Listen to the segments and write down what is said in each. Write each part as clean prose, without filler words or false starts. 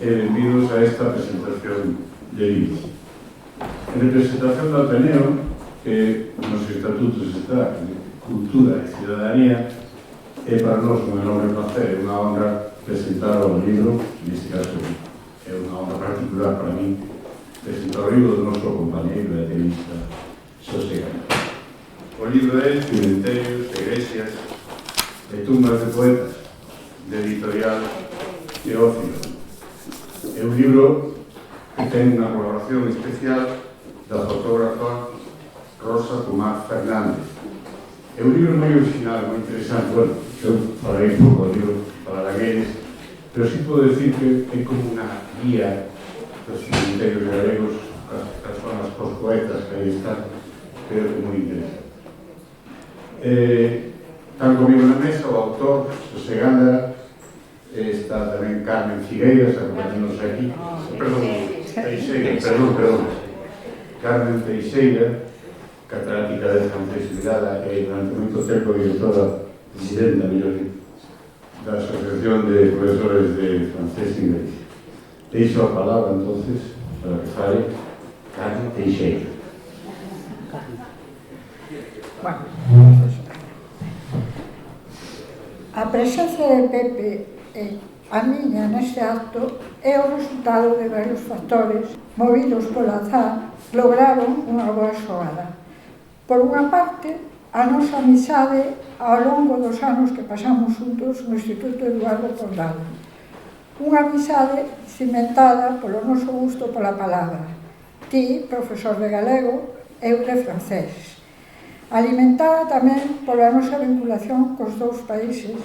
Benvidos a esta presentación de libros. En representación do Ateneo, que nos estatutos está Cultura e Ciudadanía, é para nós un enorme placer, unha honra presentar o libro, neste caso é unha honra particular para mí, presentar o libro do noso compañeiro e ateísta Xosé Gana. O libro é Cementerios, Iglesias e Tumbas de Poetas, de editorial Teófilo. É un libro que ten unha colaboración especial da fotógrafa Rosa Tomás Fernández. É un libro moi original, moi interesante. Bueno, eu falarei un pouco do libro para aqueles, pero sí podo decir que é como unha guía dos cementerios galegos, as zonas pos poetas que aí están, creo que moi interesante. Están comigo na mesa o autor Xosé Gana, está tamén Carmen Figueiras, acompañándonos aquí, Carmen Teixeira, catedrática de francesidade e durante moito tempo directora presidenta da Asociación de Profesores de Francés e Inglés. Deixo a palabra, entonces, para que fale Carmen Teixeira. Bueno, a presencia de Pepe a miña neste acto é o resultado de varios factores movidos pola azar lograron unha boa xogada. Por unha parte, a nosa amizade ao longo dos anos que pasamos juntos no Instituto Eduardo Condado. Unha amizade cimentada polo noso gusto pola palabra. Ti, profesor de galego, eu de francés. Alimentada tamén pola nosa vinculación cos dous países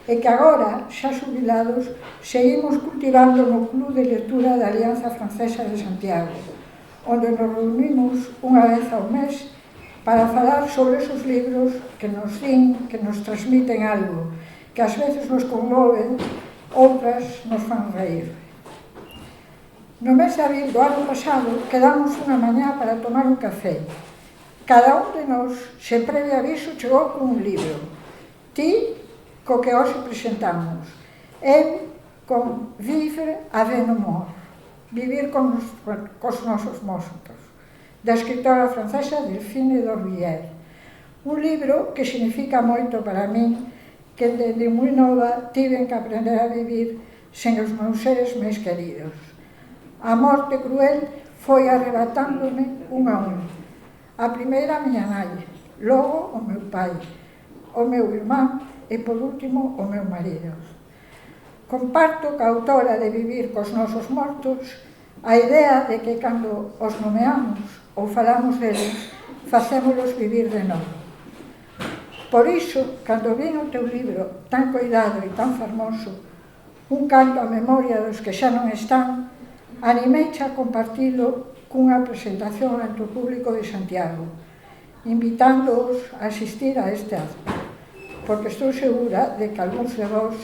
e que agora, xa xubilados, seguimos cultivando no Club de Lectura da Alianza Francesa de Santiago, onde nos reunimos unha vez ao mes para falar sobre esos libros que nos din, que nos transmiten algo, que ás veces nos conmoven, outras nos fan reír. No mes de abril do ano pasado quedamos unha mañá para tomar un café. Cada un de nós, sen previo aviso, chegou con un libro. Ti, co que hoxe presentamos. Eu, con Vivre avec nos morts, vivir cos nosos mortos, da escritora francesa Delphine d'Orvilliers. Un libro que significa moito para min, que desde moi nova tiven que aprender a vivir sen os meus seres máis queridos. A morte cruel foi arrebatándome un a un. A primeira a miña nai, logo o meu pai, o meu irmán e, por último, o meu marido. Comparto ca autora de Vivir cos nosos mortos a idea de que cando os nomeamos ou falamos deles, facémolos vivir de novo. Por iso, cando vin o teu libro tan coidado e tan fermoso, un canto á memoria dos que xa non están, animeiche a compartilo cunha presentación ante o público de Santiago, invitándoos a asistir a este acto, porque estou segura de que algúns de vós,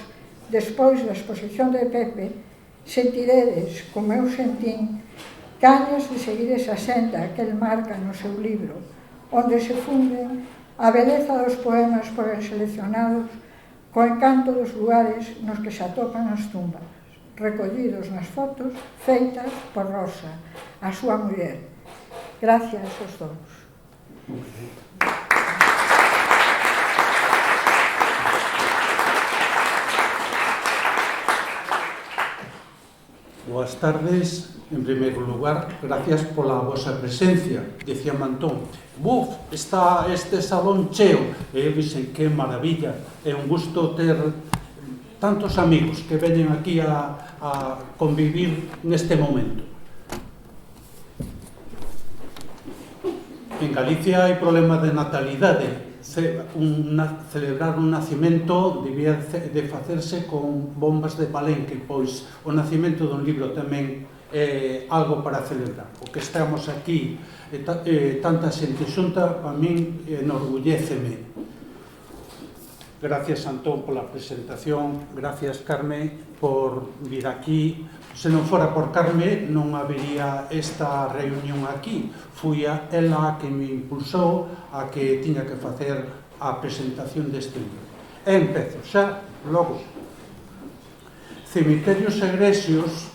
despois da exposición de Pepe, sentiredes, como eu sentín, gañas de seguir esa senda que el marca no seu libro, onde se funden a beleza dos poemas por el seleccionados co encanto dos lugares nos que se atopan as tumbas, recollidos nas fotos feitas por Rosa, a súa muller. Gracias aos dous. Boas tardes. En primeiro lugar, gracias pola vosa presencia. Dicía Mantón, está este salón cheo. E eu dixen, que maravilla. É un gusto ter tantos amigos que veñen aquí a convivir neste momento. En Galicia hai problema de natalidade. Celebrar un nacimento debía de facerse con bombas de palenque, pois o nacimento dun libro tamén é algo para celebrar. O que estamos aquí, tanta xente xunta, a min enorgulléceme. Gracias, Antón, pola presentación. Gracias, Carme, por vir aquí. Se non fora por Carme, non habería esta reunión aquí. Fui a ela que me impulsou a que tiña que facer a presentación deste libro. E empezo xa, logo. Cementerios e Iglesias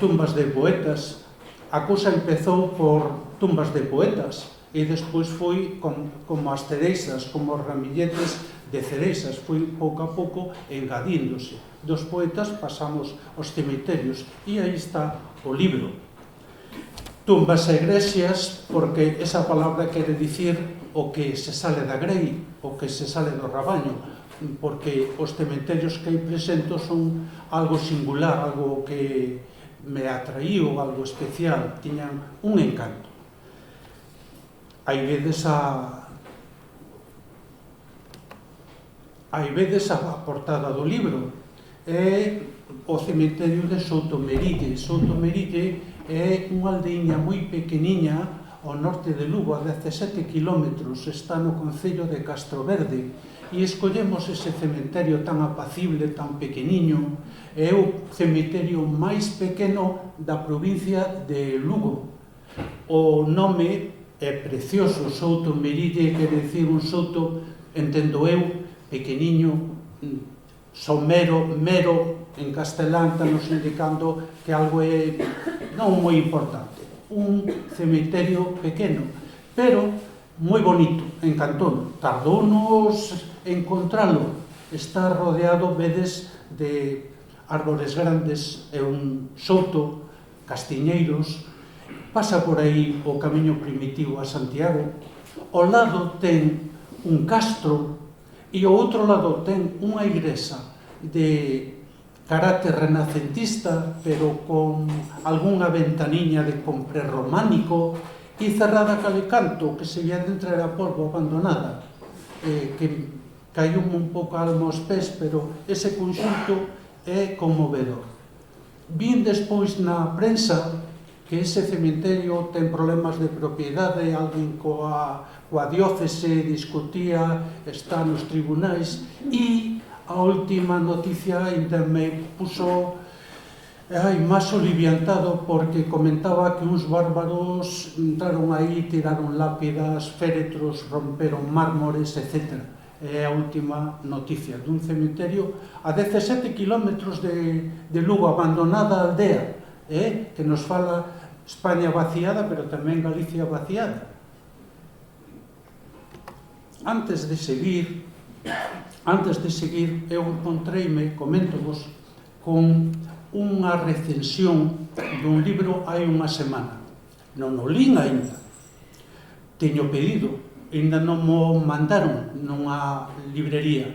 tumbas de poetas. A cousa empezou por tumbas de poetas e despois foi como as cereixas, como os ramilletes de cereixas, foi pouco a pouco engadíndose. Dos poetas pasamos aos cemiterios e aí está o libro. Tumbas e igrexas, porque esa palabra quere dicir o que se sale da grei, o que se sale do rabaño, porque os cementerios que aí presento son algo singular, algo que me atraíu, algo especial, tiñan un encanto. Aí vedes a portada do libro, é o cemiterio de Soutomerille. Soutomerille é unha aldeiña moi pequeniña ao norte de Lugo, a 17 kilómetros, está no concello de Castroverde, e escollemos ese cementerio tan apacible, tan pequeniño. É o cemiterio máis pequeno da provincia de Lugo. O nome é precioso, Soutomerille, quere dicir un souto, entendo eu, pequeniño, somero, mero, en castelán, nos indicando que algo é non moi importante. Un cemiterio pequeno, pero moi bonito, encantón. Tardounos encontralo. Está rodeado, vedes, de árbores grandes, é un souto, castiñeiros. Pasa por aí o camiño primitivo a Santiago. Ao lado ten un castro e ao outro lado ten unha igrexa de carácter renacentista, pero con algunha ventaniña de compré románico e cerrada cale canto, que se vía dentro era polvo abandonada, que caiu un pouco alma aos pés, pero ese conxunto é conmovedor. Vin despois na prensa que ese cemiterio ten problemas de propiedade, alguén coa diócese discutía, está nos tribunais, e a última noticia ainda me puso máis oliviantado, porque comentaba que uns bárbaros entraron aí, tiraron lápidas, féretros, romperon mármores, etc. É a última noticia dun cemiterio a 17 kilómetros de Lugo, abandonada aldea, que nos fala España vaciada, pero tamén Galicia vaciada. Antes de seguir, eu encontreime, coméntovos, con unha recensión dun libro hai unha semana. Non o lín ainda. Teño pedido, ainda non mo mandaron nunha librería.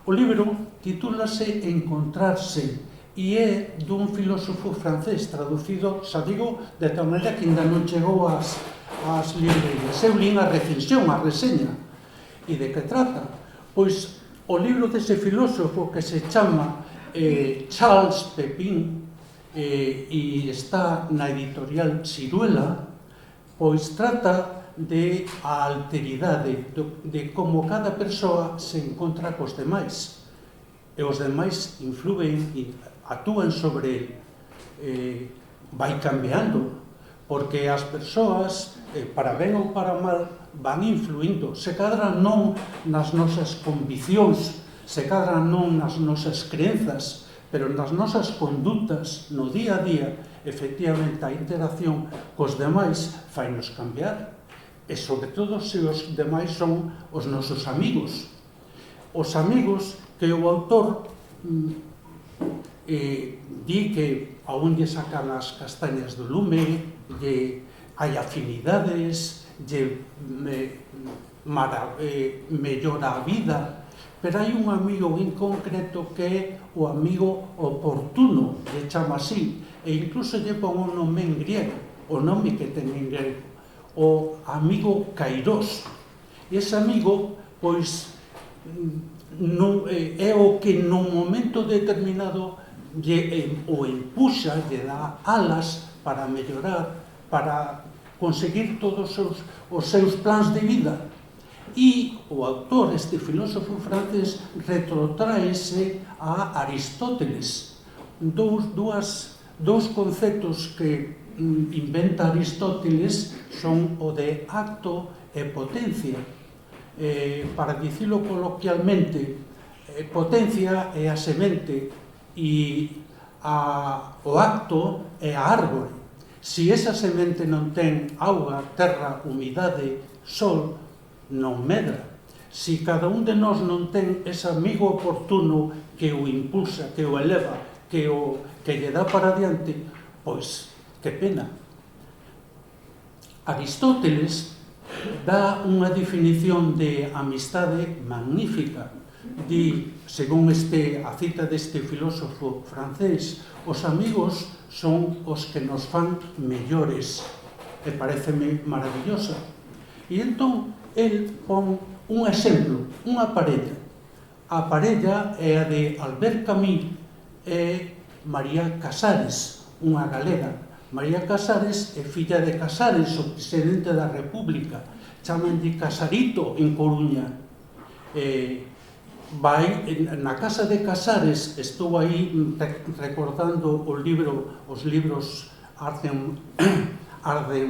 O libro titúlase Encontrarse e é dun filósofo francés, traducido, xa digo, de tal maneira que ainda non chegou ás librerías. Eu lín a recensión, a reseña. E de que trata? Pois o libro dese filósofo que se chama Charles Pepin e está na editorial Siruela, pois trata de a alteridade, de como cada persoa se encontra cos demais. E os demais influen e actúan sobre el. Vai cambiando, porque as persoas, para ben ou para mal, van influindo. Se cadra non nas nosas conviccións, se cadra non nas nosas crenzas, pero nas nosas condutas no día a día, efectivamente a interacción cos demais fainos cambiar. E sobre todo se os demais son os nosos amigos. Os amigos que o autor di que aún lle sacan as castañas do lume, hai afinidades, mellora a vida, pero hai un amigo en concreto que é o amigo oportuno, lle chama así, e incluso lle pon un nome en griego, o nome que ten en griego, o amigo Kairós. E ese amigo, pois, é o que nun momento determinado o empuxa, lle dá alas para mellorar, para conseguir todos os seus plans de vida. E o autor, este filósofo francés, retrotraese a Aristóteles. Dous conceptos que inventa Aristóteles son o de acto e potencia. Para dicilo coloquialmente, potencia é a semente e o acto é a árbore. Se esa semente non ten auga, terra, humidade, sol, non medra. Se cada un de nós non ten ese amigo oportuno que o impulsa, que o eleva, que lle dá para adiante, pois, que pena. Aristóteles dá unha definición de amistade magnífica. Di, según a cita deste filósofo francés, os amigos son os que nos fan mellores. E pareceme maravillosa. E entón, el pon un exemplo, unha parella. A parella é a de Albert Camus e María Casares, unha galega. María Casares é filla de Casares, o presidente da República. Chamanlle Casarito en Coruña. Vai na casa de Casares, estou aí recordando os libros Arden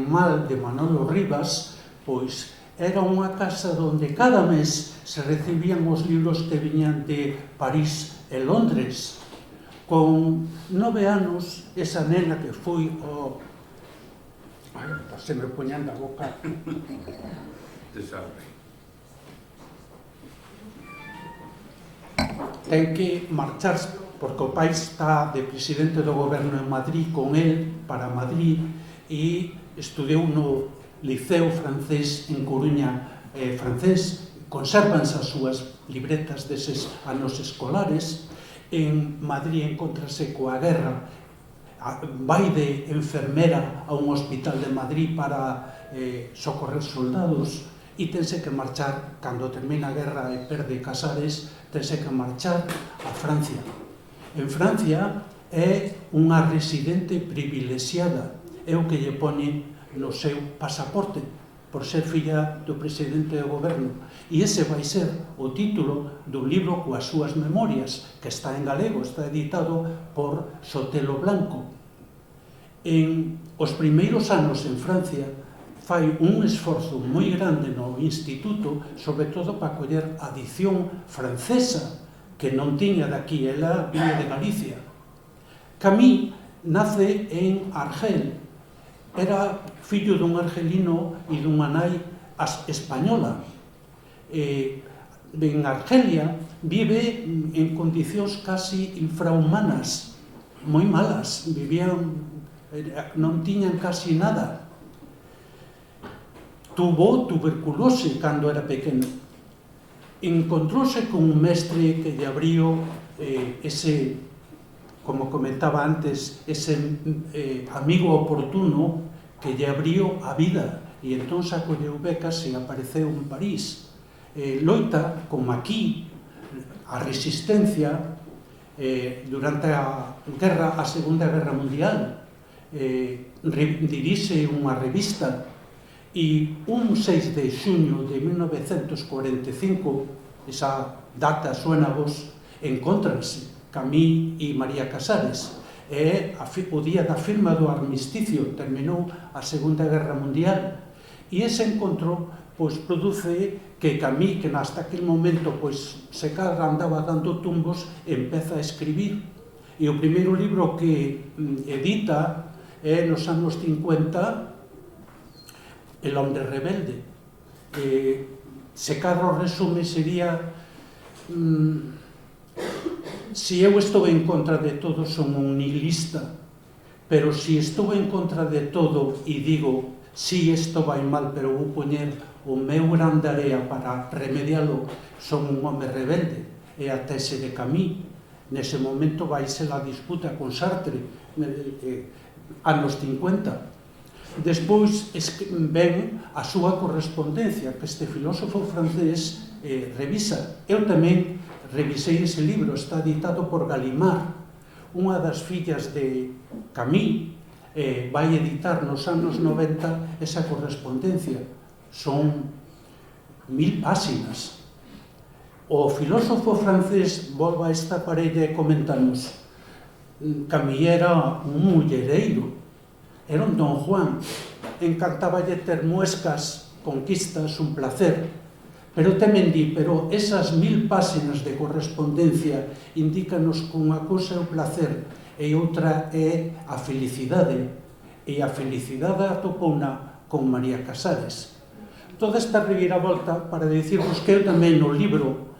Mal de Manolo Rivas, pois era unha casa onde cada mes se recibían os libros que viñan de París e Londres. Con 9 anos, esa nena que foi o... se me poñan da boca. Ten que marchar, porque o pai está de presidente do goberno en Madrid con el para Madrid e estudiou no Liceo francés en Coruña francés. Consérvanse as súas libretas deses anos escolares. En Madrid encontrase coa guerra, vai de enfermera a un hospital de Madrid para socorrer soldados e tense que marchar, cando termina a guerra e perde Casares, tense que marchar a Francia. En Francia é unha residente privilexiada, é o que lle pone no seu pasaporte, por ser filla do presidente do goberno. E ese vai ser o título dun libro coas súas memorias, que está en galego, está editado por Sotelo Blanco. En os primeiros anos en Francia fai un esforzo moi grande no instituto, sobre todo para coller a dicción francesa, que non tiña daqui, ela viña de Galicia. Camus nace en Argel, era fillo dun argelino e dunha nai española. En Argelia vive en condicións casi infrahumanas, moi malas, non tiñan casi nada. Tuvo tuberculose cando era pequeno. Encontrouse con un mestre que lle abriu ese, como comentaba antes, ese amigo oportuno que lle abriu a vida, e entón se acolleu becas e apareceu en París. Loita, como aquí, a resistencia durante a Segunda Guerra Mundial. Dirixe unha revista e un 6 de xuño de 1945, esa data suena a vos, encontranse Camus e María Casares. É o día da firma do armisticio, terminou a Segunda Guerra Mundial, e ese encontro produce que Camus, que hasta aquel momento se andaba dando tumbos, empeza a escribir. E o primeiro libro que edita é nos anos 50, El hombre rebelde. Se cadra o resume sería: si eu estou en contra de todo, son un nihilista, pero si estou en contra de todo e digo, si isto vai mal, pero vou poñer o meu grande area para remedialo, son un home rebelde. É a tese de Camus. Nese momento vai ser a disputa con Sartre, anos 50. Despois ven a súa correspondencia, que este filósofo francés revisa. Eu tamén revisei ese libro, está editado por Gallimard. Unha das fillas de Camus vai editar nos anos 90 esa correspondencia. Son 1000 páxinas. O filósofo francés volve a esta parella e comentanos: Camus era un mullereiro, era un Don Juan, encantáballe ter muescas, conquistas, un placer. Pero tamén di, pero esas 1000 páxinas de correspondencia indícanos que unha cousa é o placer e outra é a felicidade, e a felicidade atopouna con María Casares. Toda esta reviravolta para dicirvos que eu tamén no libro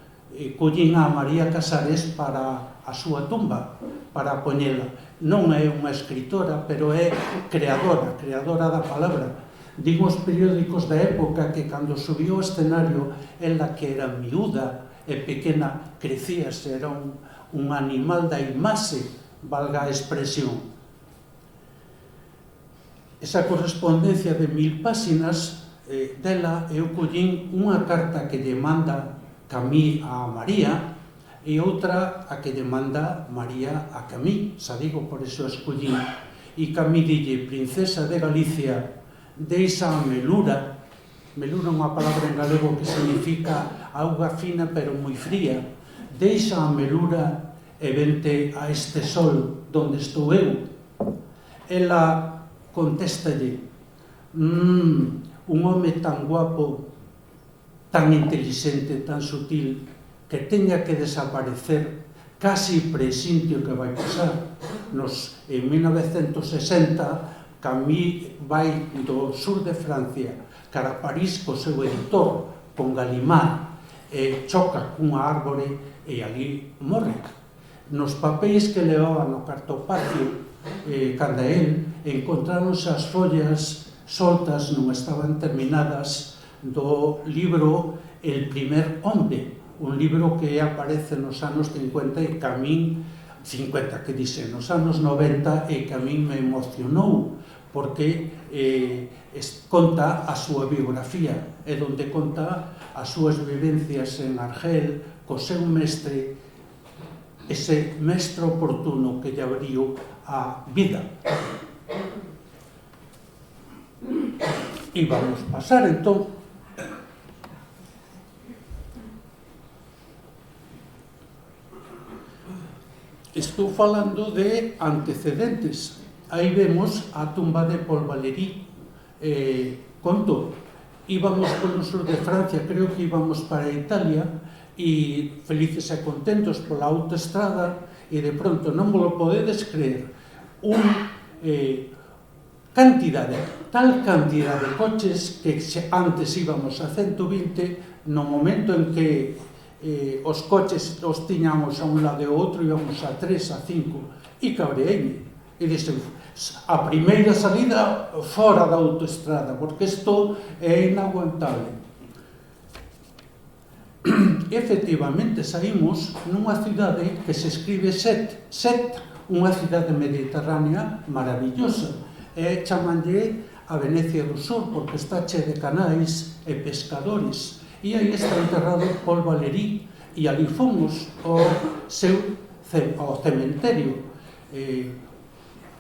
collín a María Casares para a súa tumba, para poñela. Non é unha escritora, pero é creadora da palabra. Digo os periódicos da época que cando subiu ao escenario, ela que era miúda e pequena, crecíase, era un animal da imaxe, valga a expresión. Esa correspondencia de 1000 páxinas dela, eu collín unha carta que lle manda Camí a María e outra a que lle manda María a Camí, xa digo, por iso escollín. E Camí dille: princesa de Galicia, deixa a melura. Melura é unha palabra en galego que significa auga fina pero moi fría. Deixa a melura e vente a este sol donde estou eu. Ela contéstalle: un home tan guapo, tan inteligente, tan sutil, que teña que desaparecer, casi presinto que vai pasar. En 1960, Camí vai do sur de Francia cara a París co seu editor, con Gallimard, e choca cunha árbore e ali morre. Nos papéis que levaba no cartopacio, cando el, encontráronse as follas soltas, non estaban terminadas, do libro El primer hombre, un libro que aparece nos anos 50 e que a min, 50 que dice, nos anos 90, e que a min me emocionou, porque conta a súa biografía, e donde conta as súas vivencias en Argel, co seu mestre, ese mestre oportuno que lle abriu a vida. E vamos pasar, entón, estou falando de antecedentes. Aí vemos a tumba de Paul Valéry. Conto, íbamos polo sur de Francia, creo que íbamos para Italia, e felices e contentos pola autoestrada, e de pronto, non vos lo podedes creer, tal cantidad de coches que antes íbamos a 120, no momento en que os coches os tiñamos a un lado e ao outro, íbamos a 3, a 5, e cabreime. E dixen, a primeira salida fora da autoestrada, porque isto é inaguantable. Efectivamente, saímos nunha cidade que se escribe Sète, unha cidade mediterránea maravillosa, e chamanlle a Venecia do Sur, porque está che de canais e pescadores, e aí está enterrado Paul Valéry, e ali fomos ao cementerio.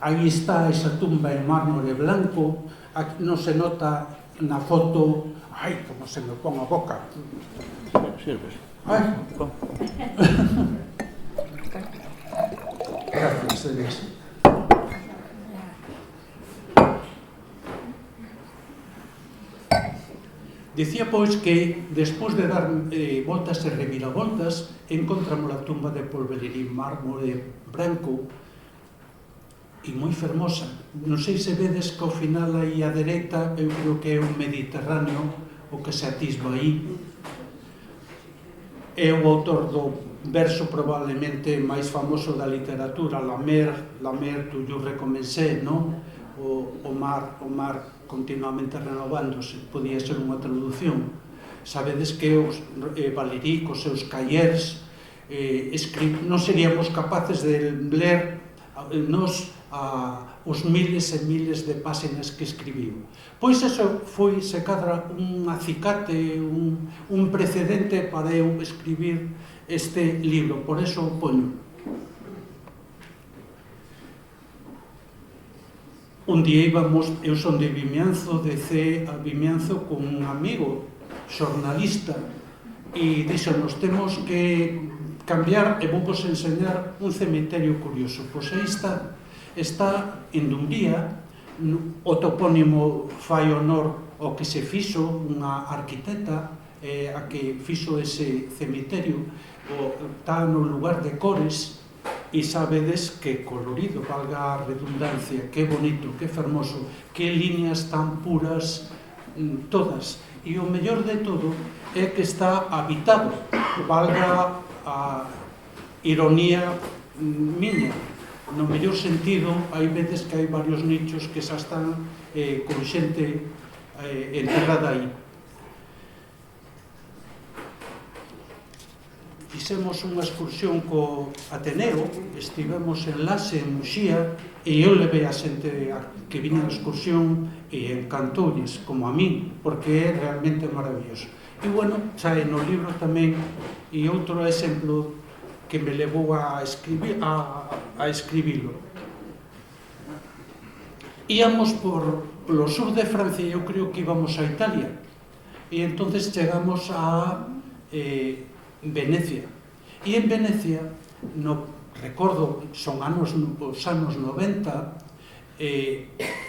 Aí está esa tumba en mármore blanco, non se nota na foto. Ai, como se me pon a boca. Sirves. Ai. Gracias, Elisa. Dicía, pois, que despois de dar voltas e reviravoltas, encontramos a tumba de Paul Valéry, mármore branco, e moi fermosa. Non sei se vedes que ao final aí á dereita, eu creo que é un Mediterráneo o que se atisba aí. É o autor do verso probablemente máis famoso da literatura, La mer toujours recommencé, non? O mar continuamente renovándose, podía ser unha traducción. Sabedes que os Valéry, cos seus cahiers, non seríamos capaces de ler os miles e miles de páxinas que escribiu. Pois eso foi, se cadra, un acicate, un precedente para eu escribir este libro, por eso o poño. Un día íbamos, eu son de Vimianzo, decé a Vimianzo con un amigo xornalista, e dixonos, temos que cambiar e vou vos enseñar un cemiterio curioso. Pois aí está en Dumbría, o topónimo fai honor ao que se fixo, unha arquitecta a que fixo ese cemiterio, está no lugar de Cores, e sabedes que colorido, valga a redundancia, que bonito, que fermoso, que liñas tan puras todas. E o mellor de todo é que está habitado, valga a ironía miña. No mellor sentido, hai veces que hai varios nichos que xa están con xente enterrada aí. Fixemos unha excursión co Ateneo, estivemos en Lase, en Muxía, e eu levei a xente que viña na excursión e encantoules, como a min, porque é realmente maravilloso. E, bueno, xa no libro tamén, e outro exemplo que me levou a escribilo. Íamos polo sur de Francia, eu creo que íbamos a Italia, e entonces chegamos a Venecia. E en Venecia, recordo, son os anos 90,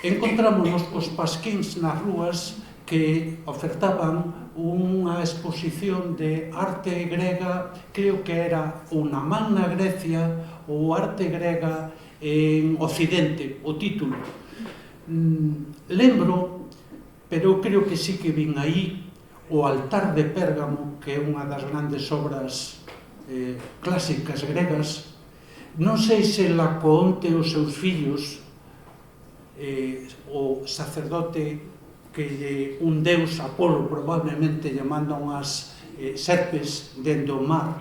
encontrámonos os pasquíns nas rúas que ofertaban unha exposición de arte grega, creo que era ou na Magna Grecia ou arte grega en Occidente, o título. Lembro, pero eu creo que sí que vin aí, o Altar de Pérgamo, que é unha das grandes obras clásicas gregas. Non sei se Laocoonte e os seus fillos, o sacerdote que un deus, Apolo, probablemente lle manda unhas serpes dende o mar,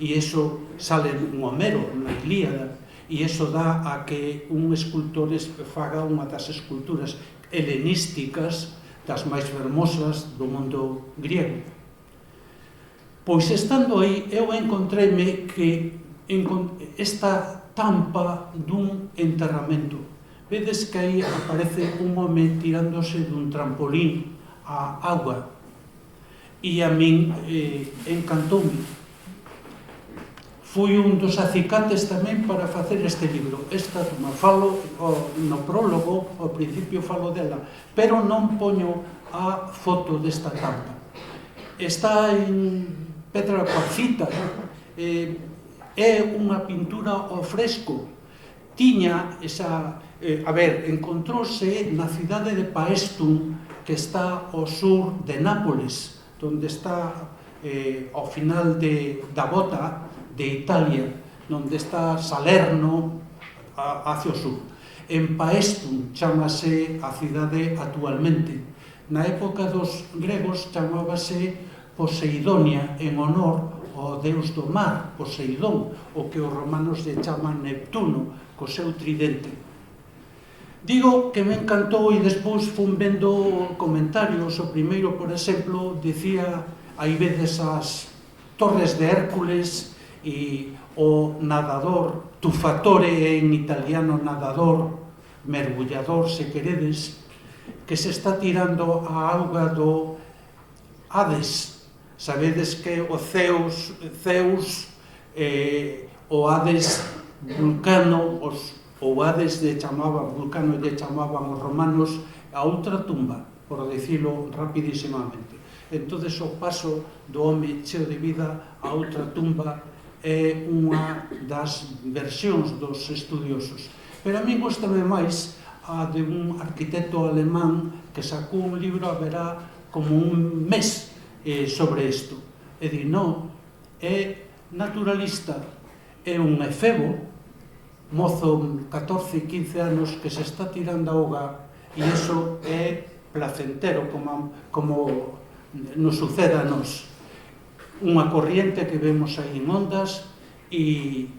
e iso sale un Homero na Ilíada, e iso dá a que un escultor faga unha das esculturas helenísticas das máis fermosas do mundo griego. Pois estando aí, eu encontreime que esta tampa dun enterramento. Vedes que aí aparece un home tirándose dun trampolín á auga, e a min encantoume. Fui un dos acicates tamén para facer este libro. Esta toma, falo no prólogo, ao principio falo dela, pero non poño a foto desta tampa. Está en pedra cuarcita, é unha pintura ao fresco. Tiña esa... encontrouse na cidade de Paestum, que está ao sur de Nápoles, onde está ao final da bota de Italia, onde está Salerno hacia o sur. En Paestum chamase a cidade actualmente. Na época dos gregos chamábase Poseidonia, en honor ao deus do mar, Poseidón, o que os romanos lle chaman Neptuno, co seu tridente. Digo que me encantou e despois fun vendo comentarios. O primeiro, por exemplo, dicía, hai veces as Torres de Hércules e o nadador, tufatore en italiano nadador, mergullador, se queredes, que se está tirando a auga do Hades. Sabedes que o Zeus, o Hades, Vulcano, o Hades lle chamaban, Vulcano lle chamaban os romanos a outra tumba, por decirlo rapidísimamente. Entonces o paso do home cheo de vida a outra tumba é unha das versións dos estudiosos. Pero a mí gustame máis a de un arquitecto alemán que sacou un libro, haberá como un mes sobre isto. E di, non, é naturalista, é un efebo, mozo 14, 15 anos que se está tirando a auga, e iso é placentero, como nos sucede a nós. Unha corriente que vemos aí en ondas, e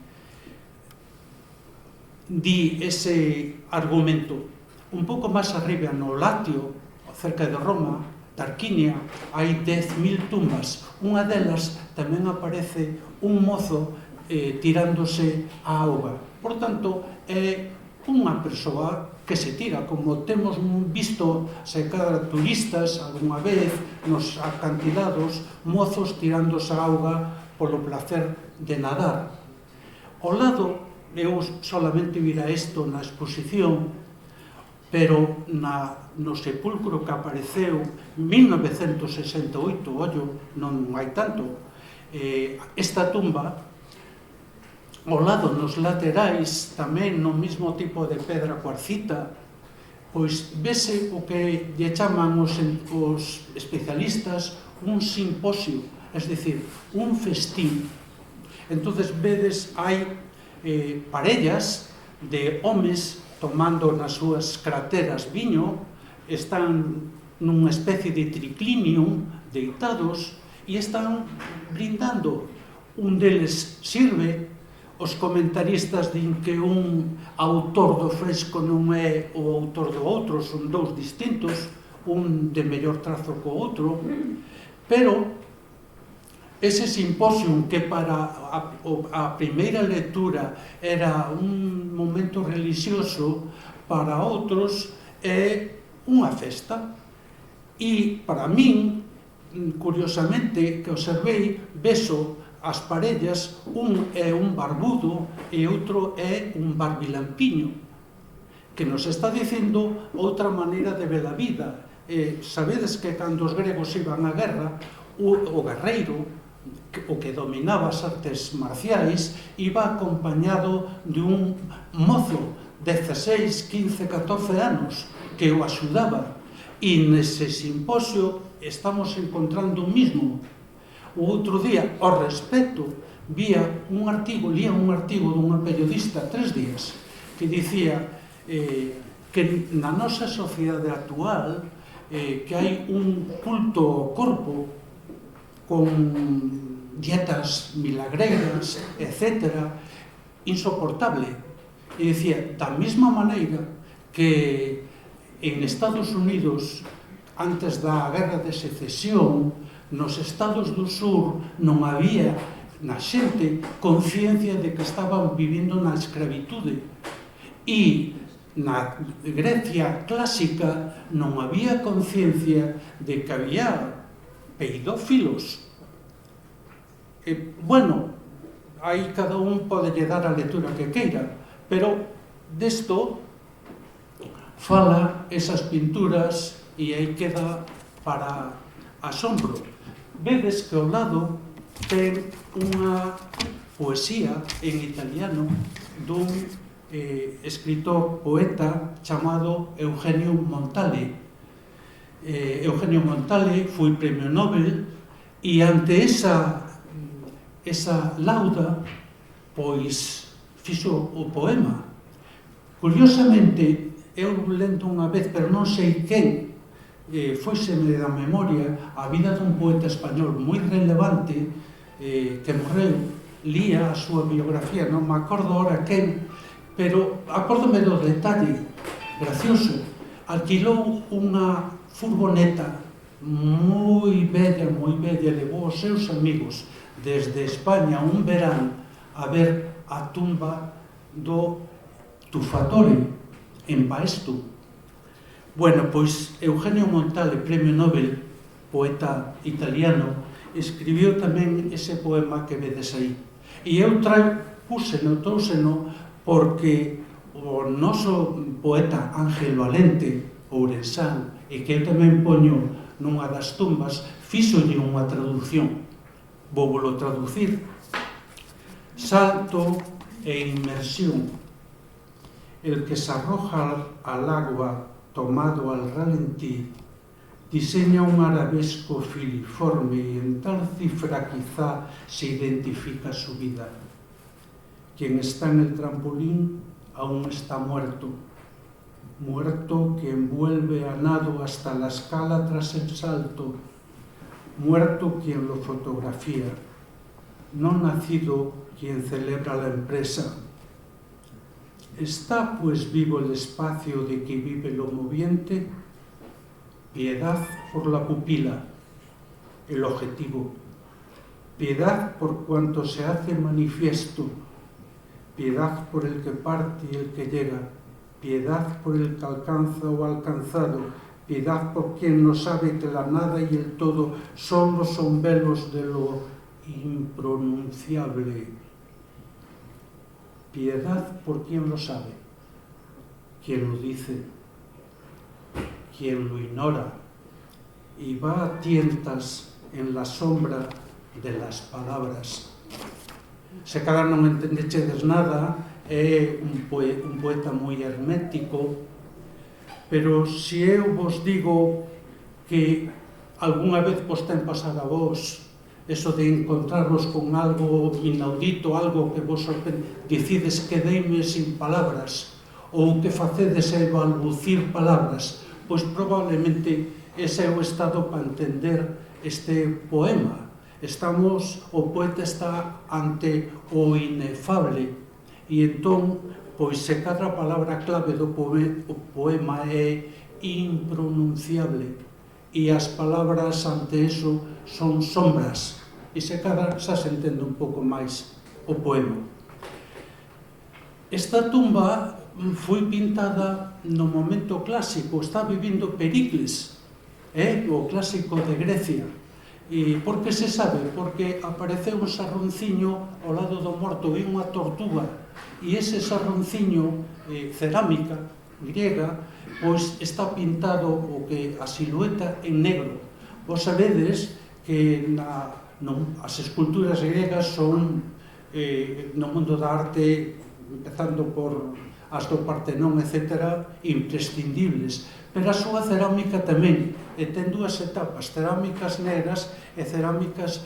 di ese argumento. Un pouco máis arriba, no Latio, cerca de Roma, Tarquinia, hai 10.000 tumbas. Unha delas tamén aparece un mozo tirándose á auga. Por tanto, é unha persoa que se tira, como temos visto secar turistas algunha vez nos acantilados, mozos tirándose á auga polo placer de nadar. Ao lado, eu solamente vira isto na exposición, pero no sepulcro que apareceu en 1968, ollo, non hai tanto, esta tumba ao lado, nos laterais, tamén no mesmo tipo de pedra cuarcita, pois vese o que lle chaman os especialistas un simposio, es dicir, un festín. Entonces vedes, hai parellas de homes tomando nas súas crateras viño, están nunha especie de triclinium, deitados, e están brindando. Un deles sirve. Os comentaristas din que un autor do fresco non é o autor do outro, son dous distintos, un de mellor trazo co outro, pero ese simposium que para a primeira lectura era un momento religioso, para outros é unha festa. E para min, curiosamente, que observei, beso as parellas, un é un barbudo e outro é un barbilampiño, que nos está dicendo outra maneira de ver a vida. Sabedes que cando os gregos iban á guerra, o guerreiro, o que dominaba as artes marciais, iba acompañado de un mozo de 16, 15, 14 anos que o axudaba. E nese simposio estamos encontrando o mismo. O outro día, ao respecto, lía un artigo dunha periodista 3 días que dicía que na nosa sociedade actual que hai un culto ao corpo con dietas milagreiras, etc., insoportable. E dicía, da mesma maneira que en Estados Unidos, antes da Guerra de Secesión, nos Estados do Sur non había na xente conciencia de que estaban vivindo na escravitude, e na Grecia clásica non había conciencia de que había pedófilos. Bueno, aí cada un pode lle dar a lectura que queira, pero desto fala esas pinturas e aí queda para asombro. Vedes que ao lado ten unha poesía en italiano dun escritor poeta chamado Eugenio Montale. Eugenio Montale foi premio Nobel e ante esa lauda pois fixo o poema. Curiosamente, eu lendo unha vez, pero non sei quen, foiseme da memoria a vida dun poeta español moi relevante que morreu, lía a súa biografía, non me acordo ahora quen, pero acórdome do detalle gracioso. Alquilou unha furgoneta moi bella, levou os seus amigos desde España un verán a ver a tumba do Tufatore en Paesto. Bueno, pois Eugenio Montale, premio Nobel, poeta italiano, escribiu tamén ese poema que vedes aí. E eu trouseno porque o noso poeta Ángel Valente, ourensán, e que eu tamén poño nunha das tumbas, fíxolle unha traducción. Vou traducir. Salto e inmersión. El que se arroja al agua tomado al ralentí diseña un arabesco filiforme y en tal cifra quizá se identifica su vida. Quien está en el trampolín aún está muerto, muerto que envuelve a nado hasta la escala tras el salto, muerto quien lo fotografía, no nacido quien celebra la empresa. ¿Está pues vivo el espacio de que vive lo moviente? Piedad por la pupila, el objetivo. Piedad por cuanto se hace manifiesto. Piedad por el que parte y el que llega. Piedad por el que alcanza o alcanzado. Piedad por quien no sabe que la nada y el todo solo son velos de lo impronunciable. Piedad por quien lo sabe, quien lo dice, quien lo ignora y va a tientas en la sombra de las palabras. Se cada non entendechedes nada, é un poeta moi hermético, pero se eu vos digo que algunha vez vos ten pasado a vos eso de encontrarvos con algo inaudito, algo que vos sorprende, dicides que deime sin palabras, ou que facedes é balbucir palabras, pois probablemente ese é o estado para entender este poema. O poeta está ante o inefable, e entón, pois se cada palabra clave do poema é impronunciable, e as palabras ante eso son sombras, e se cada xa se entende un pouco máis o poema. Esta tumba foi pintada no momento clásico, está vivindo Pericles, o clásico de Grecia. E por que se sabe? Porque apareceu un sarronciño ao lado do morto e unha tortuga, e ese sarronciño cerámica griega pois está pintado a silueta en negro. Vos sabedes que as esculturas griegas son no mundo da arte, empezando por as do Partenón, etc., imprescindibles, pero a súa cerámica tamén, e ten dúas etapas, cerámicas negras e cerámicas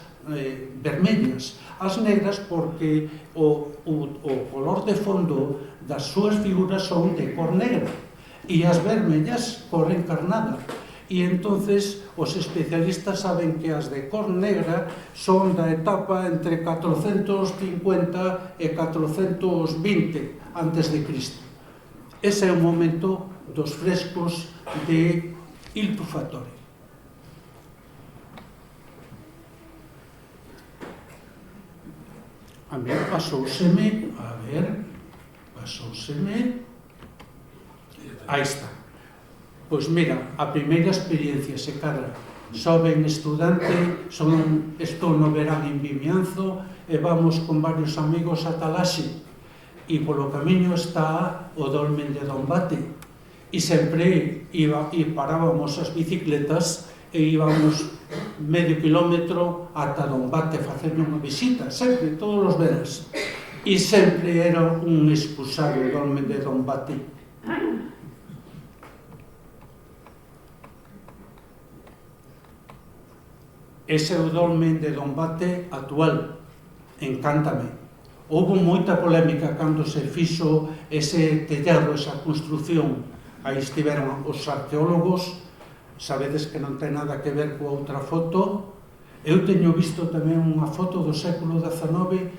vermellas. As negras porque o color de fondo das súas figuras son de cor negra, e as vermellas cor encarnada. E entonces os especialistas saben que as de cor negra son da etapa entre 450 e 420 antes de Cristo. Ese é o momento dos frescos de Il Tuffatore. A mí pasouseme, aí está. Pois mira, a primeira experiencia se cadra. Só ben estudante, estou no verán en Vimianzo e vamos con varios amigos a Talaxe, e polo camiño está o dolmen de Dombate, e sempre parábamos as bicicletas e íbamos medio kilómetro ata Dombate facendo unha visita, sempre, todos os veras, e sempre era un expulsado o dolmen de Dombate. Ese é o dolmen de Dombate actual, encántame. Houve moita polémica cando se fixo ese tellado, esa construción. Aí estiveron os arqueólogos, sabedes que non ten nada que ver coa outra foto. Eu teño visto tamén unha foto do século XIX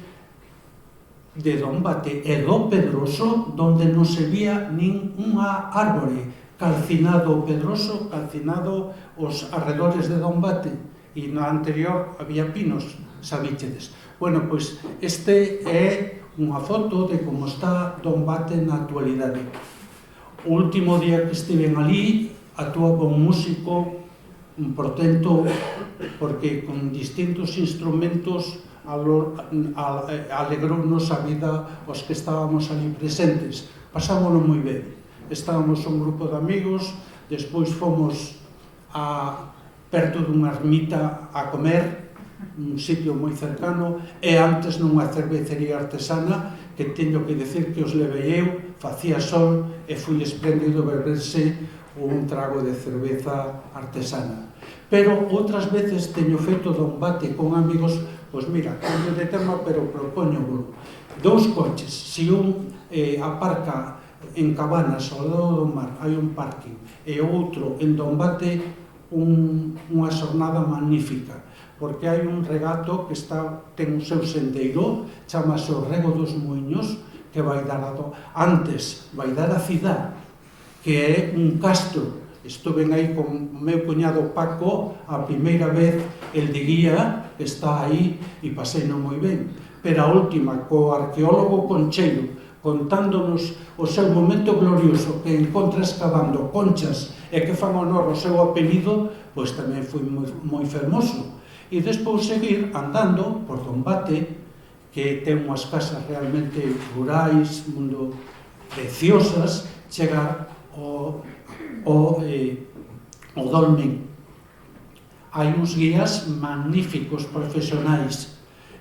de Dombate e do Pedroso, donde non se vía nin unha árbore, calcinado o Pedroso, calcinado os arredores de Dombate, e na anterior había pinos, sabíchedes. Bueno, pois este é unha foto de como está Dombate na actualidade. O último día que estiven ali, actuaba un músico, un portento, porque con distintos instrumentos alegrounos a vida os que estábamos ali presentes. Pasámoslo moi ben. Estábamos un grupo de amigos, despois fomos perto dunha ermita a comer, un sitio moi cercano, e antes nunha cervecería artesana, que teño que decir que os levei eu, facía sol e foi espléndido beberse un trago de cerveza artesana. Pero outras veces teño feito Dombate con amigos, pois mira, cambio de tema, pero propoño dous coches, se un aparca en Cabanas, ao lado do mar, hai un parking, e o outro en Dombate, unha xornada magnífica, porque hai un regato que ten o seu sendeiro, chamase o Rego dos Muiños, que vai dar antes, vai dar a cidade, que é un castro. Estuve aí con o meu cuñado Paco a primeira vez, el de guía, que está aí, e pasei non moi ben. Pero a última, co arqueólogo Concheiro, contándonos o seu momento glorioso, que encontra excavando conchas e que fan honor ao seu apelido, pois tamén foi moi fermoso. E despois seguir andando por Dombate, que ten unhas casas realmente rurais, mundo preciosas, chegar ao dolmen. Hai uns guías magníficos, profesionais,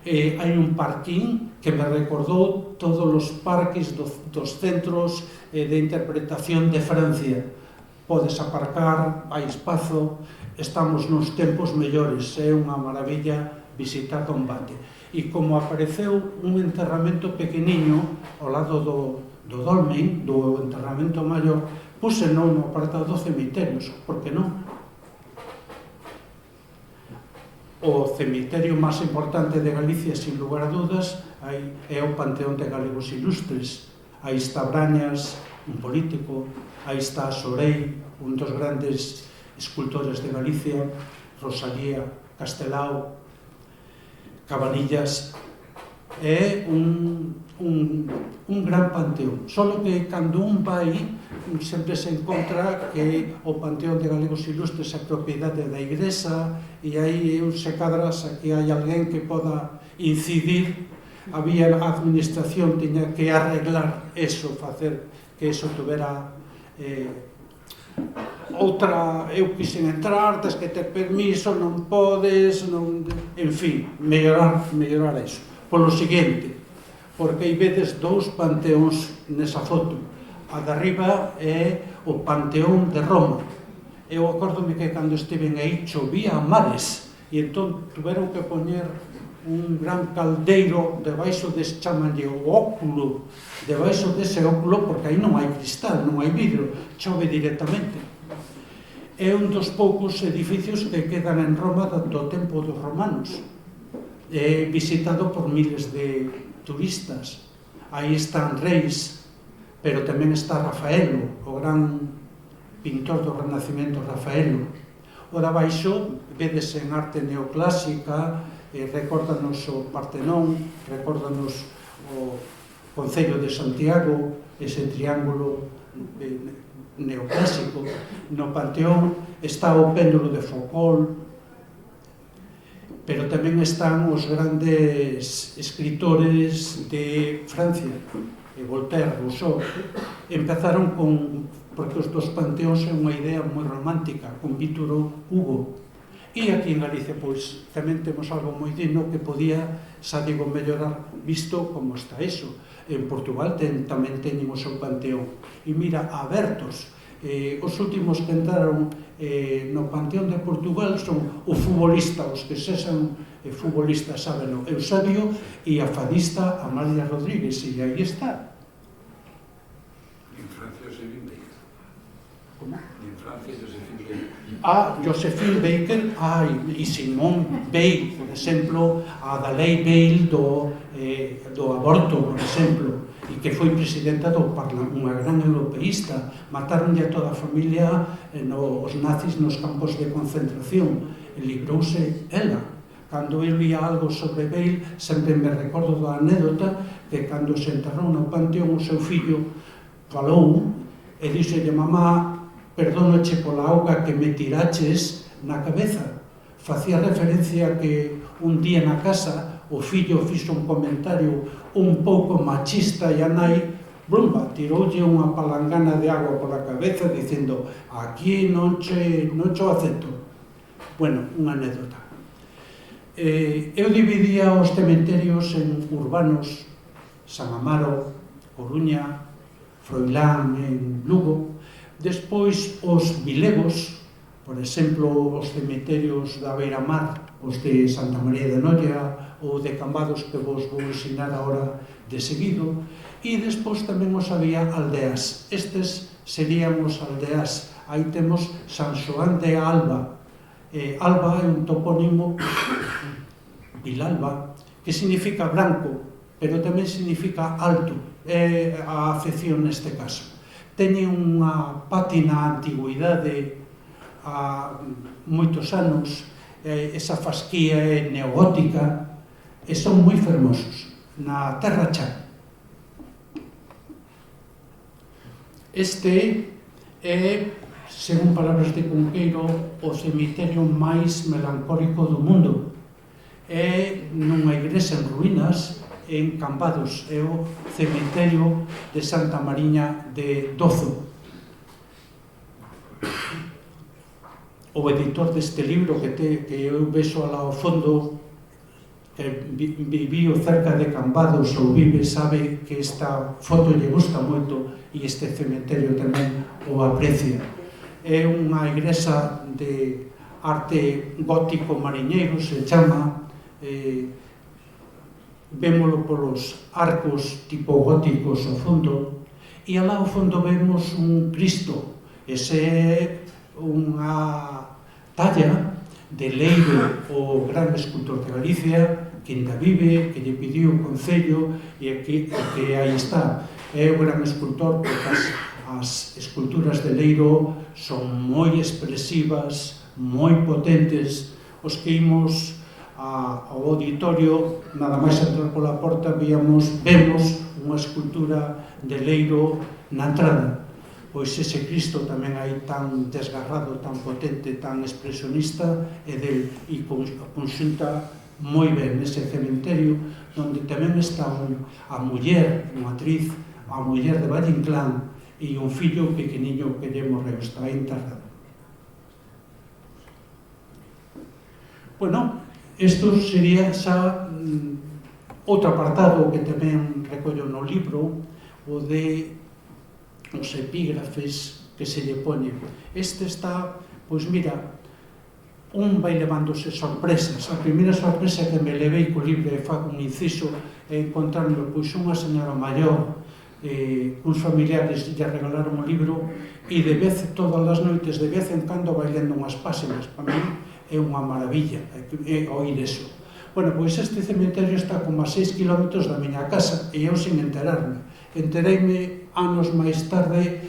hai un parquín que me recordou todos os parques dos centros de interpretación de Francia. Podes aparcar, hai espazo, estamos nos tempos mellores, é unha maravilla visitar Combate. E como apareceu un enterramento pequeniño ao lado do dolmen, do enterramento maior, puse no apartado cemiterios, por que non? O cemiterio máis importante de Galicia, sin lugar a dudas, é o Panteón de Galegos Ilustres. Aí está Brañas, un político, aí está Sorei, un dos grandes escultores de Galicia, Rosalía, Castelao, Cabanillas. É un gran panteón. Solo que cando un vai, sempre se encontra que o Panteón de Galegos Ilustres é propiedade da Igrexa e aí se cadras a que hai alguén que poda incidir. Había a administración, tiña que arreglar eso, facer que eso tuvera outra, eu quixen entrar, tes que ter permiso, non podes, non, en fin, mellorar eso. Polo seguinte, porque hai veces dous panteóns nesa foto. A de arriba é o Panteón de Roma. Eu acórdome que cando estiven aí chovía a mares e entón tuveron que poñer un gran caldeiro debaixo dese, chamanlle o óculo, debaixo dese óculo, porque aí non hai cristal, non hai vidro, chove directamente. É un dos poucos edificios que quedan en Roma do tempo dos romanos. É visitado por miles de turistas. Aí están reis, pero tamén está Rafaelo, o gran pintor do Renacimento Rafaelo. O de abaixo, vedes en arte neoclásica, recórdanos o Partenón, recórdanos o Concello de Santiago, ese triángulo neoclásico. No Panteón está o péndulo de Foucault, pero tamén están os grandes escritores de Francia, Voltaire, Rousseau. Empezaron porque os dos panteóns é unha idea moi romántica, con Vítor Hugo. E aquí en Galicia, pois, tamén temos algo moi digno que podía, xa digo, mellorar, visto como está eso. En Portugal tamén teñen o seu panteón. E mira, abertos. Os últimos que entraron no Panteón de Portugal son o futbolista, os que sexan futbolistas, sábeno, Eusebio, e a fadista Amalia Rodríguez, e aí está. En Francia, Josephine Baker. Como? En Francia, Josephine Baker. Josephine Baker, e Simone Weil, por exemplo, a da lei Weil do aborto, por exemplo, e que foi presidenta do Parlamento, unha gran europeísta. Mataronlle a toda a familia os nazis nos campos de concentración, e librouse ela. Cando eu lia algo sobre Weil, sempre me recordo da anécdota que cando se enterrou no panteón o seu fillo falou e dixolle: mamá, perdónoche pola auga que me tiraches na cabeza. Facía referencia que un día na casa o fillo fixo un comentario un pouco machista e a nai, brumba, tiroulle unha palangana de agua pola cabeza dicindo: aquí non che acepto. Bueno, unha anécdota. Eu dividía os cementerios en urbanos, San Amaro, Coruña, Froilán, en Lugo. Despois os vilegos, por exemplo, os cementerios da Beira-Mar, os de Santa María de Noia ou de Cambados, que vos vou ensinar agora de seguido. E despois tamén os había aldeas. Estes serían os aldeas. Aí temos San Xoán de Alba. Alba é un topónimo, Vilalba, que significa branco, pero tamén significa alto. É a acepción neste caso. Teñen unha pátina antigüidade a moitos anos, esa fasquía é neogótica, e son moi fermosos, na Terra Chá. Este é, según palabras de Cunqueiro, o cemiterio máis melancólico do mundo. É nunha igrexa en ruínas, en Cambados, é o cemiterio de Santa Mariña de Dozo. O editor deste libro que eu vexo alá ao fondo, que que viviu cerca de Cambados ou vive sabe que esta foto lle gusta moito e este cementerio tamén o aprecia. É unha igrexa de arte gótico mariñeiro, se chama, vémolo polos arcos tipo góticos ao fondo, e alá ao fondo vemos un Cristo. Ese é unha talla de Leiro, o gran escultor de Galicia, que ainda vive, que lle pediu o Concello e que aí está. É o gran escultor porque as esculturas de Leiro son moi expresivas, moi potentes. Os que imos ao auditorio, nada máis entrar pola porta, vemos unha escultura de Leiro na entrada. Pois ese Cristo tamén aí tan desgarrado, tan potente, tan expresionista, e conxunta moi ben nese cementerio, onde tamén está a muller, unha actriz, a muller de Valle Inclán, e un fillo pequeniño que lle morreu, está aí enterrado. Bueno, isto sería xa outro apartado que tamén recollo no libro, o de os epígrafes que se lle poñen. Este está, pois mira, un vai levándose sorpresas. A primeira sorpresa que me levei co libro, e fago un inciso, é encontrarme pois unha señora maior, uns familiares lle regalaron o libro, e de vez, todas as noites, de vez en cando vai lendo unhas páxinas. Para mí é unha maravilla oír eso. Bueno, pois este cementerio está como a 6 kilómetros da miña casa, e eu sin enterarme. Entereime anos máis tarde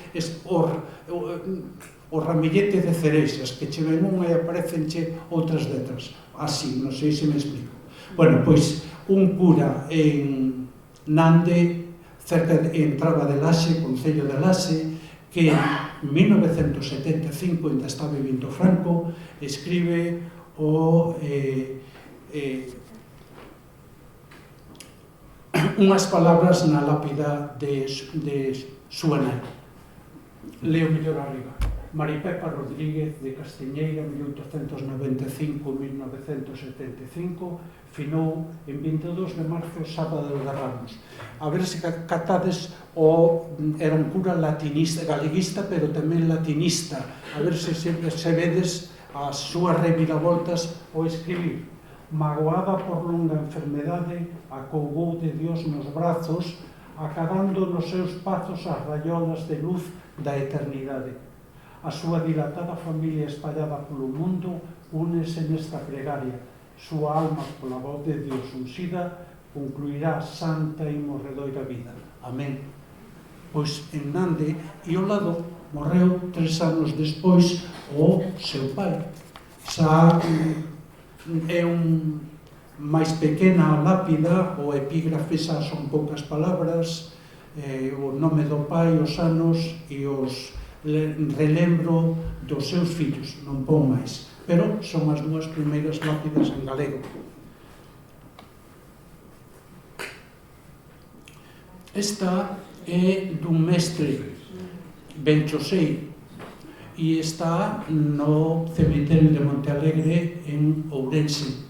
o ramillete de cereixas, que che ven unha e aparecenche outras detrás. Así, non sei se me explico. Bueno, pois un cura en Nande, cerca de Traba de Laxe, Concello de Laxe, que en 1975, ainda está vivindo Franco, escribe unhas palabras na lápida de súa nai. Leo mellor arriba. Maripepa Rodríguez de Castiñeira, 1895-1975, finou en 22 de marzo, sábado de Ramos. A ver se catades, era un cura latinista, galeguista, pero tamén latinista. A ver se vedes as súas reviravoltas ao escribir. Magoada por longa enfermedade, acougou de Dios nos brazos, acadando nos seus pazos as raiolas de luz da eternidade. A súa dilatada familia espallada polo mundo únese nesta plegaria. Súa alma, pola voz de Dios unsida, concluirá santa e morredoira vida. Amén. Pois en Nande, e ao lado, morreu 3 anos despois o seu pai. Xa é un máis pequena lápida, o epígrafe xa son poucas palabras, o nome do pai, os anos e os relembro dos seus fillos, non pon máis, pero son as 2 primeiras lápidas en galego. Esta é dun mestre Benchosei e está no cemiterio de Montealegre en Ourense.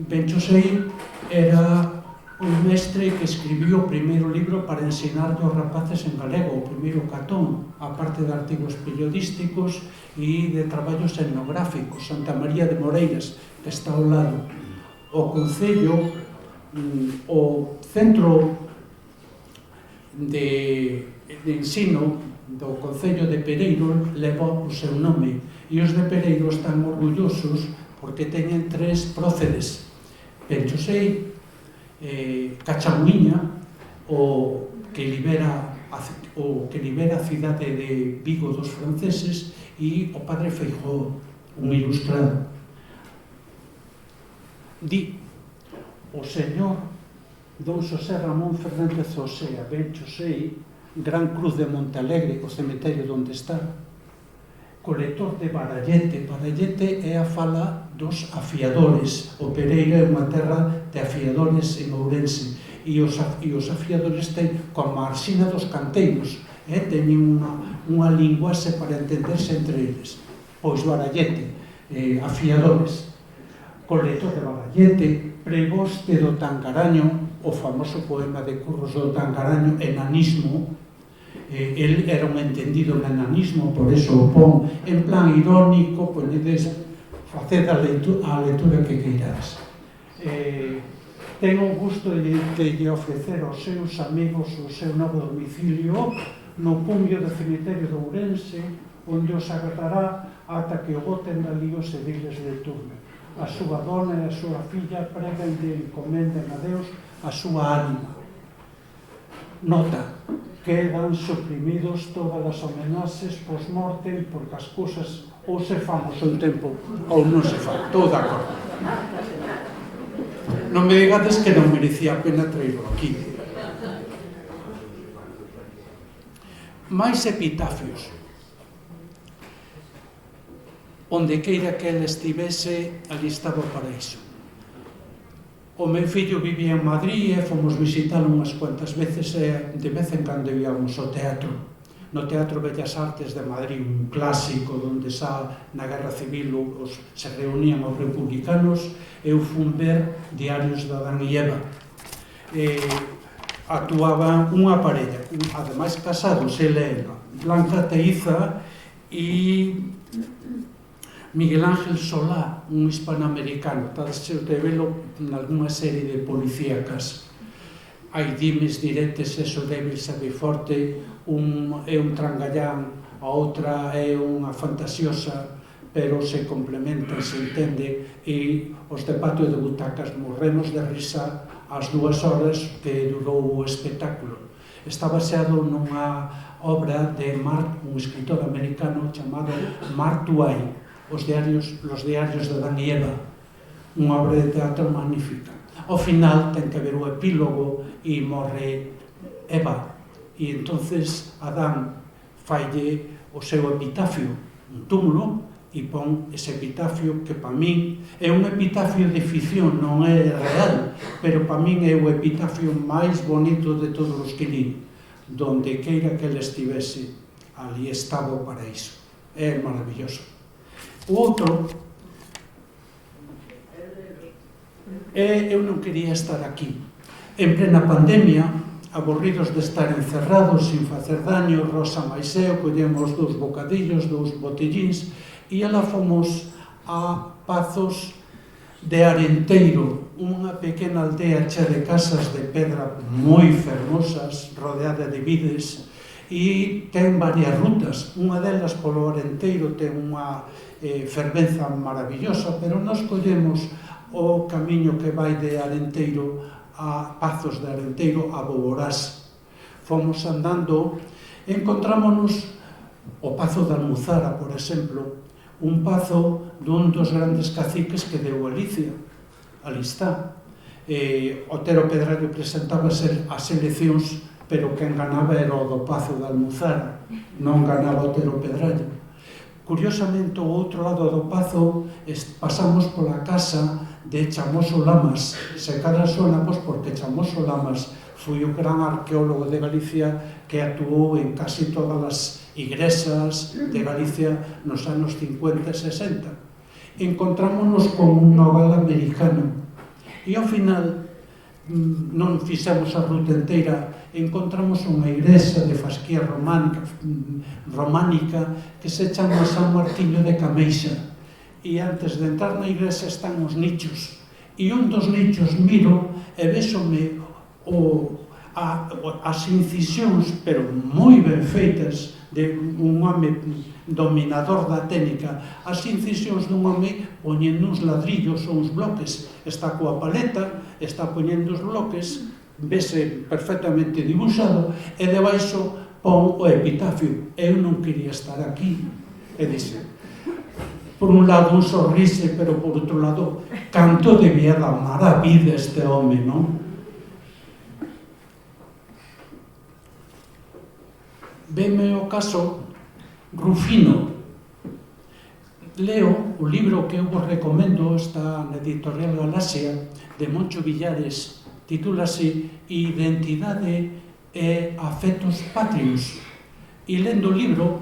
Benchosei era un mestre que escribiu o primeiro libro para ensinar aos rapaces en galego, o primeiro Catón, a parte de artigos periodísticos e de traballos etnográficos. Santa María de Moreiras, que está ao lado. O Concello, o Centro de Ensino do Concello de Pereiro leva o seu nome, e os de Pereiro están orgullosos porque teñen 3 próceres: Benchosei, Cachamuiña, o que libera a cidade de Vigo dos franceses, e o padre Feijóo, un ilustrado. Di o señor Don Xosé Ramón Fernández Osea Benchosei, Gran Cruz de Montealegre, o cemiterio onde está, colector de Barallete. Barallete é a fala dos afiadores. O Pereiro é unha terra de afiadores en Ourense, e os afiadores ten como a arsina dos canteiros, teñen unha linguaxe para entenderse entre eles. Pois Barallete, afiadores. Coleto de Barallete, Pregoste do Tangaraño, o famoso poema de Curros do Tangaraño, Enanismo. El era un entendido en enanismo, por eso o pon en plan irónico, ponedes, faced a lectura que queirades. Tengo o gusto de ofrecer aos seus amigos o seu novo domicilio no cumio do cemiterio de Ourense, onde os agardará ata que o boten dali os ediles de turno. A súa dona e a súa filla pregan e encomenden a Deus a súa ánima. Nota: quedan suprimidos todas as homenaxes post-mortem porque as cousas ou se famos un tempo ou non se fan. Todo de acordo. Non me digades que non merecía a pena traerlo aquí. Mais epitafios. Onde queira que ele estivese, ali estaba o paraíso. O meu fillo vivía en Madrid e fomos visitalo unhas cuantas veces e de vez en cando íamos ao teatro. No Teatro Bellas Artes de Madrid, un clásico onde xa na Guerra Civil se reunían os republicanos, eu fun ver Diarios de Adán e Eva. Actuaban unha parella, ademais casados, ele e ela, Blanca Teiza e Miguel Ángel Solá, un hispanoamericano, tal se de velo nalgúna serie de policíacas. Hai dimes, diretes, eso débil, sabe forte, un é un trangallán, a outra é unha fantasiosa, pero se complementan, se entende, e os de Patio de Butacas morremos de risa as 2 horas que durou o espectáculo. Está baseado nunha obra de un escritor americano chamado Mark Twain, Los diarios de Adán e Eva, unha obra de teatro magnífica. Ao final ten que haber o epílogo e morre Eva, e entonces Adán falle o seu epitafio, un túmulo, e pon ese epitafio que para min é un epitafio de ficción, non é real, pero para min é o epitafio máis bonito de todos os que li. Donde queira que ele estivese, ali estaba o paraíso. É maravilloso. O outro, eu non quería estar aquí. En plena pandemia, aburridos de estar encerrados, sin facer daño, Rosa máis eu, collemos 2 bocadillos, 2 botellíns, e ela fomos a Pazos de Arenteiro, unha pequena aldea chea de casas de pedra moi fermosas, rodeada de vides, e ten varias rutas. Unha delas polo Arenteiro ten unha fervenza maravillosa, pero nós collemos o camiño que vai de Arenteiro a Pazos de Arenteiro a Boborás. Fomos andando, encontrámonos o Pazo de Almuzara, por exemplo, un pazo dun dos grandes caciques que deu Galicia. Ali está. Otero Pedrallo presentábase as eleccións, pero quen ganaba era o do Pazo de Almuzara, non ganaba Otero Pedrallo. Curiosamente, ao outro lado do pazo pasamos pola casa de Chamoso Lamas. Se cadra sona, pois porque Chamoso Lamas foi o gran arqueólogo de Galicia que actuou en casi todas as igrexas de Galicia nos anos 50 e 60. Encontrámonos con un nogal americano e ao final non fixemos a ruta inteira, encontramos unha igrexa de fasquía románica que se chama San Martiño de Cameixa, e antes de entrar na igrexa están os nichos, e un dos nichos miro e vésome as incisións, pero moi ben feitas, de un home dominador da técnica, as incisións dun home poñendo uns ladrillos ou uns bloques, está coa paleta, está poñendo os bloques, vese perfectamente dibuixado, e debaixo pon o epitafio: eu non quería estar aquí. E dixe, por un lado un sorrise, pero por outro lado, canto debía dar maravilla este home, non? Veme o caso Rufino. Leo o libro que eu vos recomendo, está na editorial Galaxia, de Moncho Villares, titúlase Identidade e afectos patrios. E lendo o libro,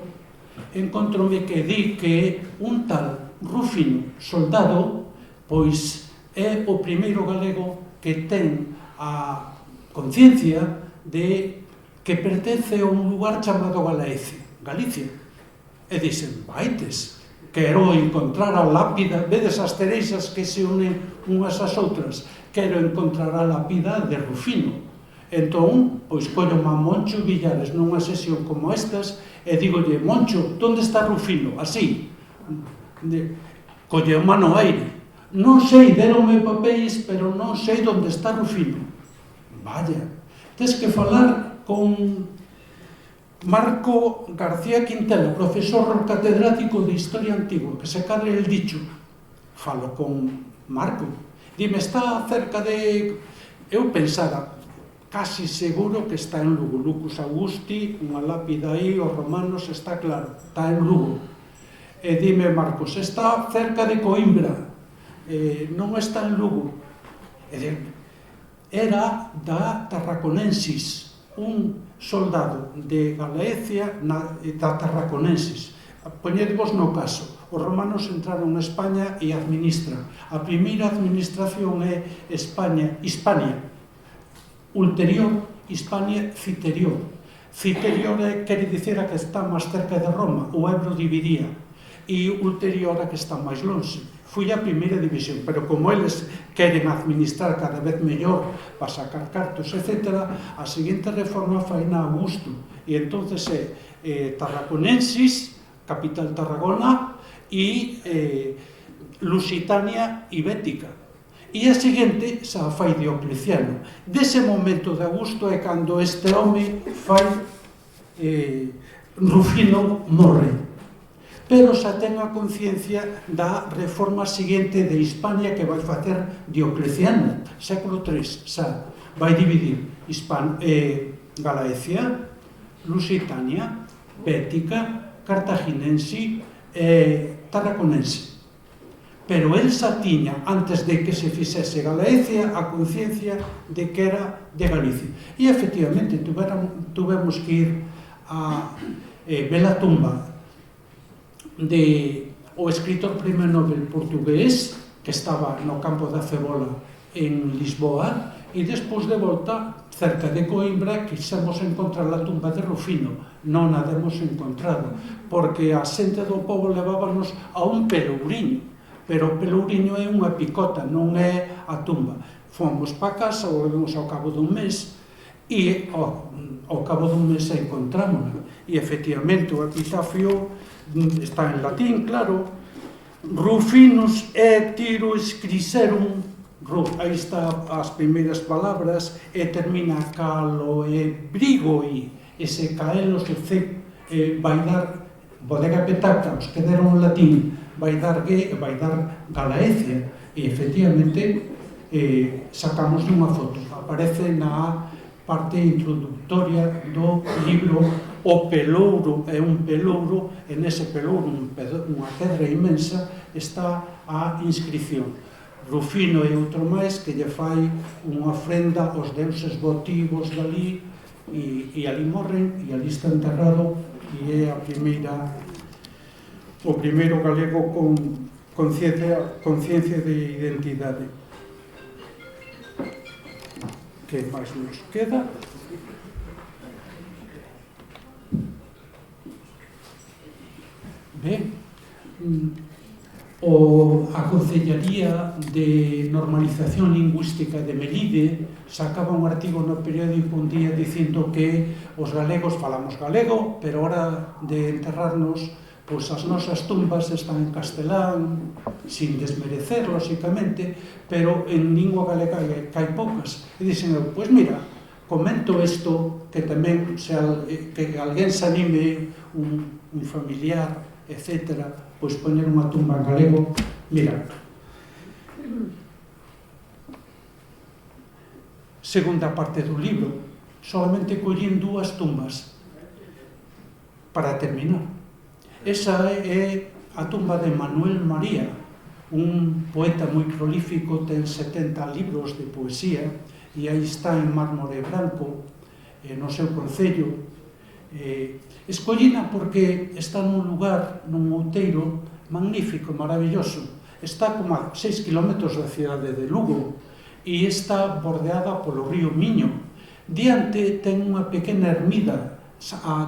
encontrome que di que un tal Rufino, soldado, pois é o primeiro galego que ten a conciencia de que pertence a un lugar chamado Galicia. E dixen, vaites, quero encontrar a lápida, vedes as cereixas que se unen unhas ás outras, quero encontrar a lápida de Rufino. Entón, pois collo a Moncho Villares nunha sesión como estas e digolle, Moncho, onde está Rufino? Así, colle o mano aire. Non sei, deronme papéis, pero non sei onde está Rufino. Vaya, tes que falar con Marco García Quintela, profesor catedrático de Historia Antigua, que se cadre el dicho. Falo con Marco. Dime, está cerca de... Eu pensara, casi seguro que está en Lugo. Lucus Augusti, unha lápida aí, os romanos, está claro, está en Lugo. E dime, Marcos, está cerca de Coimbra. Non está en Lugo. Era da Tarraconensis, un soldado de Galicia da Tarraconensis. Poñedvos no caso, os romanos entraron a España e administran. A primeira administración é Hispania, ulterior, Hispania Citerior. Citerior quere dicir a que está máis cerca de Roma, o Ebro dividía, e ulterior a que está máis longe. Fui a primeira división, pero como eles queren administrar cada vez mellor para sacar cartos, etc., a seguinte reforma fai na Augusto, e entonces é Tarraconensis, capital Tarragona, e Lusitania Ibética. E a seguinte xa fai Diocleciano. Dese momento de Augusto é cando este home fai Rufino morre. Pero xa ten a conciencia da reforma seguinte de Hispania que vai facer Diocleciano, século III, xa vai dividir Galaecia, Lusitania, Bética, Cartaginense e Tarraconense. Pero el xa tiña, antes de que se fixese Galaecia, a conciencia de que era de Galicia. E, efectivamente, tuvemos que ir a ver a tumba o escritor premio Nobel portugués que estaba no campo da Cebola en Lisboa, e despois de volta cerca de Coimbra quixemos encontrar a tumba de Rufino. Non a demos encontrado porque a xente do povo levábanos a un pelouriño, pero o pelouriño é unha picota, non é a tumba. Fomos para casa, volvemos ao cabo dun mes e ao cabo dun mes encontrámola, e efectivamente o epitafio está en latín, claro. Rufinus et tiro scriserum, aí está as primeiras palabras, e termina calo e brigoi, ese caelos e ce vai dar bodega petaca, os que deron o latín, vai dar Galaecia, e efectivamente sacamos unha foto, aparece na parte introductoria do libro O Pelouro, é un pelouro, e nese pelouro, unha pedra imensa, está a inscripción. Rufino e outro máis que lle fai unha ofrenda aos deuses votivos dali, e ali morren, e ali está enterrado, e é o primeiro galego con conciencia de identidade. Que máis nos queda? Ben, a Concellaría de Normalización Lingüística de Melide sacaba un artigo no periódico un día dicindo que os galegos falamos galego, pero a hora de enterrarnos, pois as nosas tumbas están en castelán, sin desmerecer, lóxicamente, pero en lingua galega que hai poucas. E dixen, pois mira, comento isto, que tamén que alguén se anime, un familiar, etcétera, pois poñer unha tumba en galego. Mira, segunda parte do libro, solamente collín 2 tumbas para terminar. Esa é a tumba de Manuel María, un poeta moi prolífico, ten 70 libros de poesía, e aí está en mármore branco, no seu concello. Escollina porque está nun lugar, nun outeiro magnífico, maravilloso, está como a 6 kilómetros da cidade de Lugo e está bordeada polo río Miño. Diante ten unha pequena ermida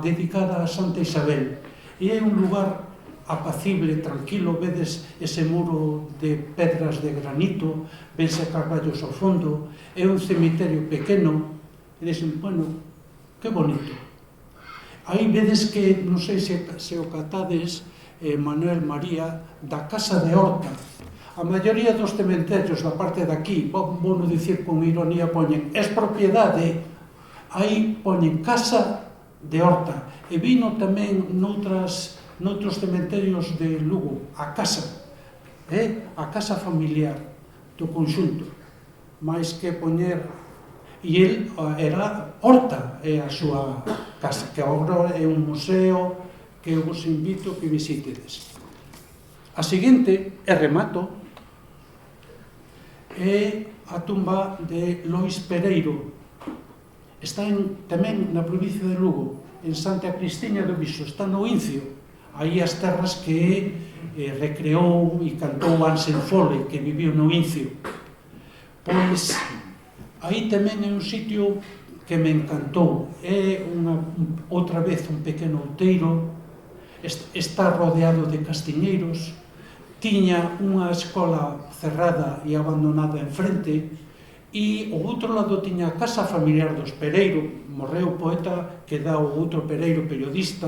dedicada a Santa Isabel e é un lugar apacible, tranquilo. Vedes ese muro de pedras de granito, vense carballos ao fondo, é un cemiterio pequeno e dixen, bueno, que bonito. Aí vedes que, non sei se o catades, Manuel María, da Casa de Horta. A maioría dos cementerios da parte de aquí, vou non dicir con ironía, poñen es propiedade, aí poñen Casa de Horta. E vino tamén noutros cementerios de Lugo, a casa familiar do conxunto, máis que poñer. E el era Horta, é a súa casa, que agora é un museo que eu vos invito que visitedes. A seguinte, e remato, é a tumba de Lois Pereiro. Está tamén na provincia de Lugo, en Santa Cristiña do Viso, está no Incio, aí as terras que recreou e cantou Ansel Fole, que viviu no Incio. Pois aí tamén é un sitio que me encantou. É outra vez un pequeno outeiro, está rodeado de castiñeiros, tiña unha escola cerrada e abandonada enfrente, e ao outro lado tiña a casa familiar dos Pereiro. Morreu o poeta, que dá o outro Pereiro periodista,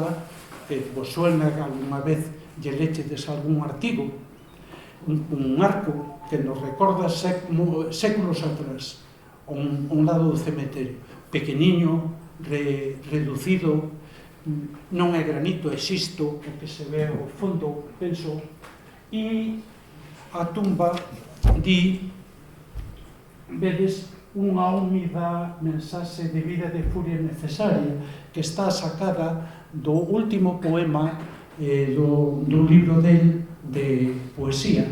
que vos suena que alguna vez lle lechedes algún artigo, un arco que nos recorda séculos atrás, a un lado do cementerio, pequeniño, reducido, non é granito, é xisto, o que se ve ao fondo, penso, e a tumba di, vedes, unha húmida mensaxe de vida de furia necesaria, que está sacada do último poema do libro del de poesía.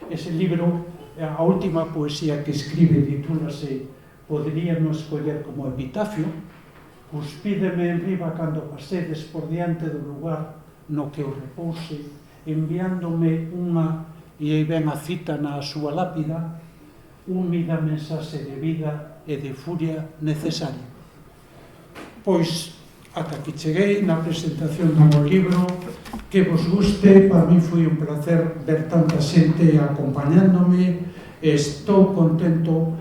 Ese libro, a última poesía que escribe, titúlase Poderíamos escoller como epitafio. Cuspídeme en riba cando pasedes por diante do lugar no que o repouse, enviándome unha, e aí ven a cita na súa lápida, húmida mensaxe de vida e de furia necesaria. Pois, ata que cheguei na presentación do meu libro, que vos guste. Para mí foi un placer ver tanta xente acompañándome. Estou contento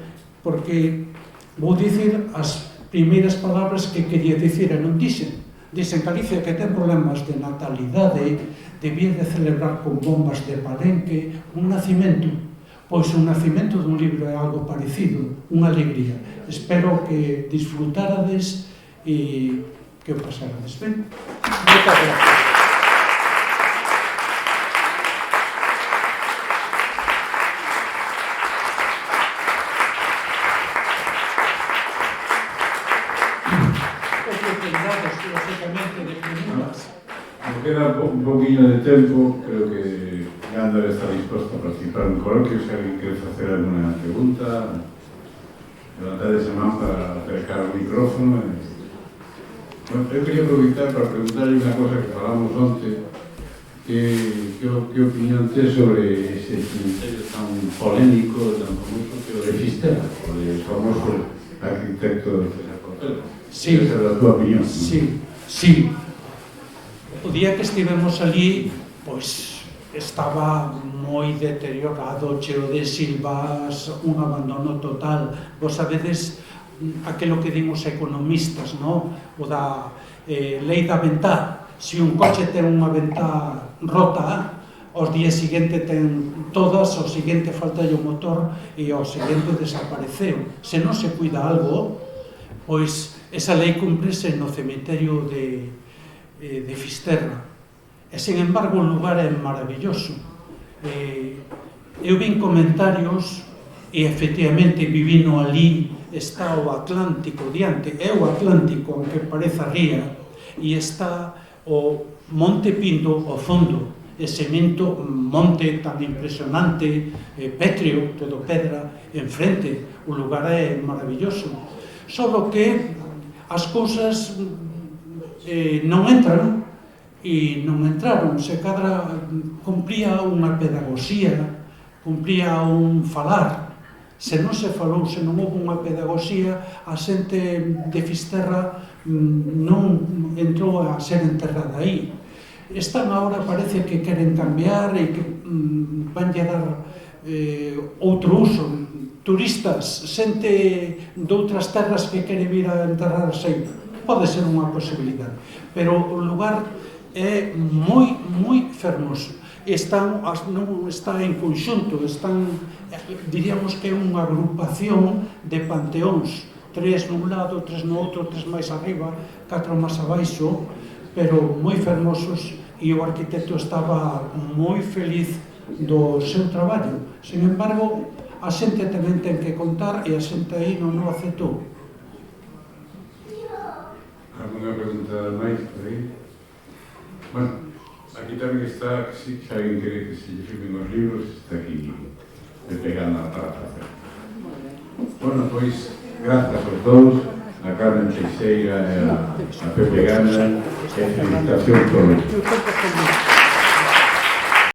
porque vou dicir as primeiras palabras que quería dicir e non dixen. Dixen Galicia que ten problemas de natalidade, debía de celebrar con bombas de palenque un nacimento. Pois o nacimento dun libro é algo parecido, unha alegría. Espero que disfrutárades e que o pasárades ben. Moitas gracias. Nos queda un poquinho de tempo, creo que Gándara está disposto a participar no coloquio. Se alguén quere facer alguna pregunta, levantades a man para acercar o micrófono. Bueno, eu quería aproveitar para preguntarle unha cosa que falamos onte, que opinión tes sobre ese cemiterio tan polémico, tan famoso, que o de Fisterra, o de famoso arquitecto César Portela. Sí. Esa é a tua opinión. Sí, sí. O día que estivemos ali, pois, estaba moi deteriorado, cheo de silvas, un abandono total. Vos sabedes aquilo que din os economistas, no? O da lei da ventá. Se un coche ten unha ventá rota, ao día seguinte ten todas, ao seguinte falta o motor e ao seguinte desapareceu. Se non se cuida algo, pois esa lei cúmprese no cemiterio de Fisterra. E, sen embargo, o lugar é maravilloso. Eu vin comentarios e, efectivamente, vivino ali, está o Atlántico diante, é o Atlántico, aunque pareza ría, e está o Monte Pindo ao fondo, ese monte tan impresionante, pétreo, todo pedra, enfrente. O lugar é maravilloso. Só que as cousas non entran, e non entraron. Se cadra cumpría unha pedagogía cumplía un falar. Se non se falou, se non houve unha pedagogía, a xente de Fisterra non entrou a ser enterrada aí. Están agora, parece que queren cambiar e que vanlle dar outro uso. Turistas, xente de outras terras que quere vir a enterrarse aí. Pode ser unha posibilidade, pero o lugar é moi fermoso. Non está en conxunto, diríamos que é unha agrupación de panteóns, 3 nun lado, 3 no outro, 3 máis arriba, 4 máis abaixo, pero moi fermosos, e o arquitecto estaba moi feliz do seu traballo. Sin embargo, a xente tamén ten que contar e a xente aí non o aceptou. Alguna pregunta máis por aí? Bueno, aquí tamén está, se alguén quere que se lle firmen os libros, está aquí pegando para facer. Bueno, pois, grazas a todos, a Carmen Teixeira e a Pepe Gana, e felicitacións por